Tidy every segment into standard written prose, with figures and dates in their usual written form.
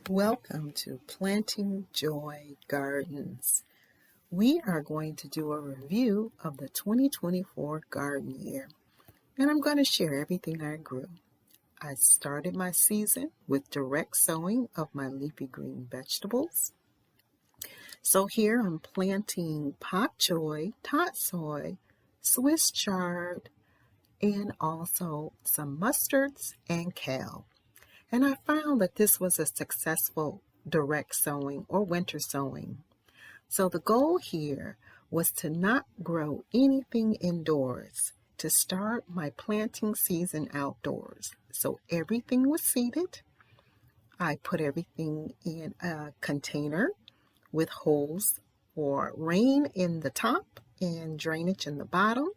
Welcome to Planting Joy Gardens. We are going to do a review of the 2024 garden year, and I'm going to share everything I grew. I started my season with direct sowing of my leafy green vegetables. So here I'm planting pak choy, tatsoi, Swiss chard, and also some mustards and kale. And I found that this was a successful direct sowing or winter sowing. So the goal here was to not grow anything indoors, to start my planting season outdoors. So everything was seeded. I put everything in a container with holes for rain in the top and drainage in the bottom.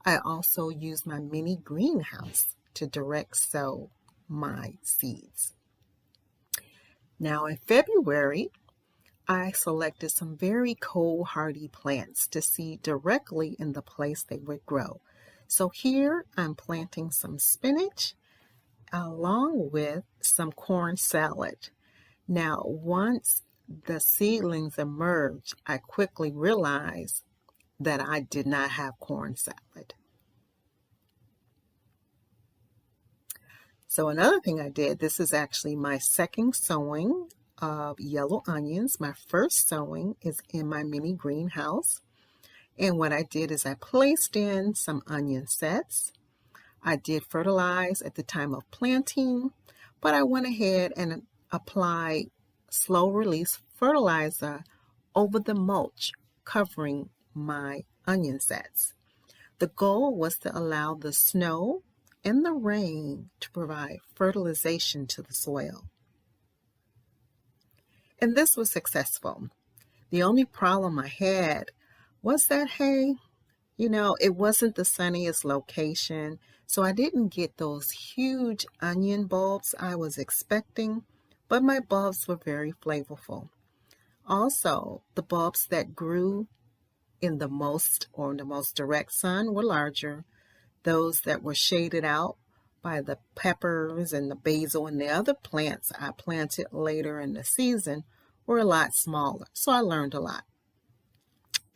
I also used my mini greenhouse to direct sow my seeds. Now in February, I selected some very cold hardy plants to seed directly in the place they would grow. So here I'm planting some spinach along with some corn salad. Now once the seedlings emerged, I quickly realized that I did not have corn salad. So another thing I did, this is actually my second sowing of yellow onions. My first sowing is in my mini greenhouse. And what I did is I placed in some onion sets. I did fertilize at the time of planting, but I went ahead and applied slow release fertilizer over the mulch covering my onion sets. The goal was to allow the snow and the rain to provide fertilization to the soil. And this was successful. The only problem I had was that, it wasn't the sunniest location, so I didn't get those huge onion bulbs I was expecting, but my bulbs were very flavorful. Also, the bulbs that grew in the most direct sun were larger. Those that were shaded out by the peppers and the basil and the other plants I planted later in the season were a lot smaller. So I learned a lot.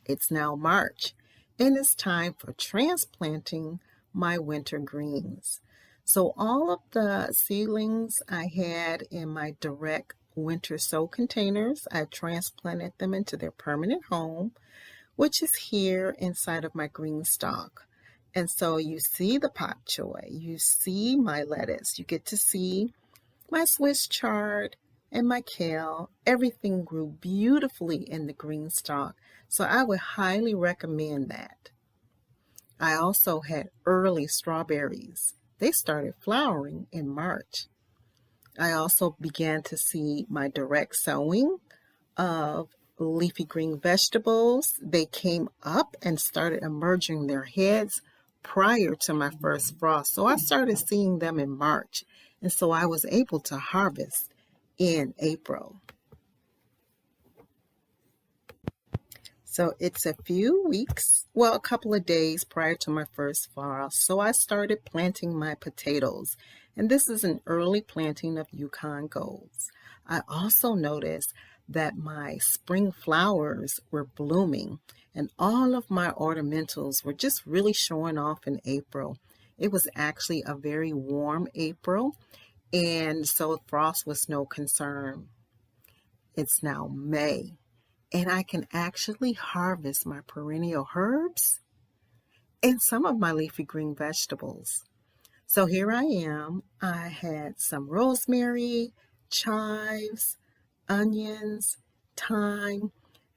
It's now March, and it's time for transplanting my winter greens. So all of the seedlings I had in my direct winter sow containers, I transplanted them into their permanent home, which is here inside of my green stalk. And so you see the pak choy, you see my lettuce, you get to see my Swiss chard and my kale. Everything grew beautifully in the green stalk, so I would highly recommend that. I also had early strawberries. They started flowering in March. I also began to see my direct sowing of leafy green vegetables. They came up and started emerging their heads prior to my first frost. So I started seeing them in March. And so I was able to harvest in April. So it's a couple of days prior to my first frost. So I started planting my potatoes. And this is an early planting of Yukon Golds. I also noticed that my spring flowers were blooming and all of my ornamentals were just really showing off in April. It was actually a very warm April, and so frost was no concern. It's now May, and I can actually harvest my perennial herbs and some of my leafy green vegetables. So here I am. I had some rosemary, chives, onions, thyme,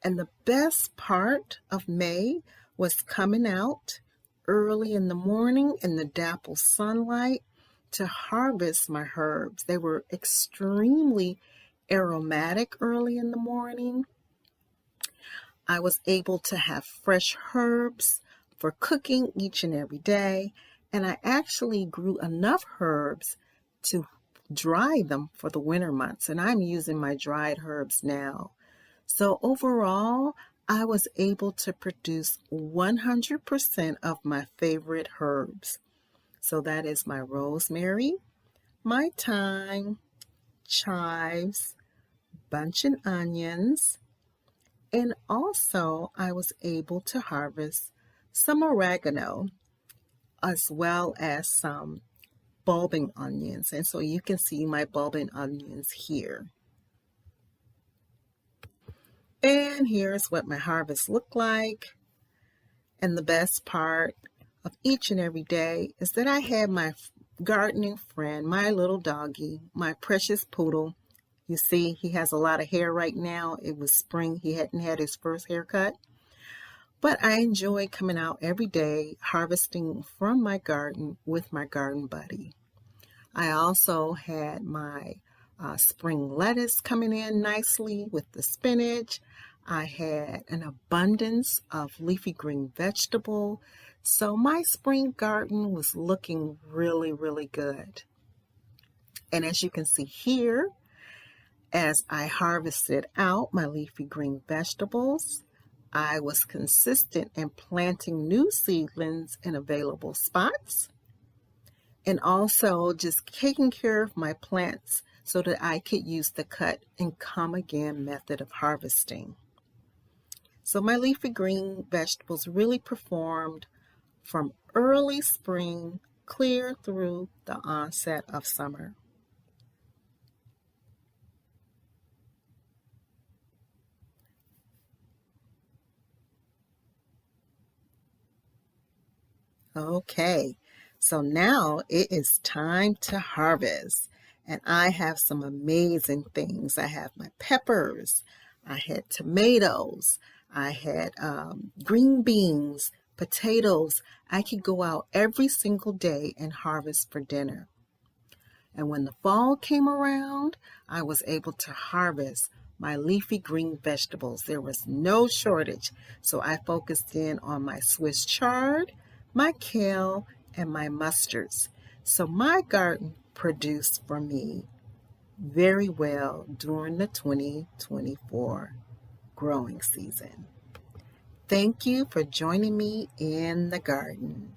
and the best part of May was coming out early in the morning in the dapple sunlight to harvest my herbs. They were extremely aromatic early in the morning. I was able to have fresh herbs for cooking each and every day, and I actually grew enough herbs to dry them for the winter months, and I'm using my dried herbs now. So overall, I was able to produce 100% of my favorite herbs. So that is my rosemary, my thyme, chives, bunch of onions, and also I was able to harvest some oregano as well as some bulbing onions. And so you can see my bulbing onions here. And here's what my harvest looked like. And the best part of each and every day is that I had my gardening friend, my little doggy, my precious poodle. You see, he has a lot of hair right now. It was spring. He hadn't had his first haircut. But I enjoy coming out every day harvesting from my garden with my garden buddy. I also had my spring lettuce coming in nicely with the spinach. I had an abundance of leafy green vegetable. So my spring garden was looking really, really good. And as you can see here, as I harvested out my leafy green vegetables, I was consistent in planting new seedlings in available spots and also just taking care of my plants so that I could use the cut and come again method of harvesting. So my leafy green vegetables really performed from early spring clear through the onset of summer. Okay, so now it is time to harvest. And I have some amazing things. I have my peppers, I had tomatoes, I had green beans, potatoes. I could go out every single day and harvest for dinner. And when the fall came around, I was able to harvest my leafy green vegetables. There was no shortage, so I focused in on my Swiss chard, my kale, and my mustards. So my garden produced for me very well during the 2024 growing season. Thank you for joining me in the garden.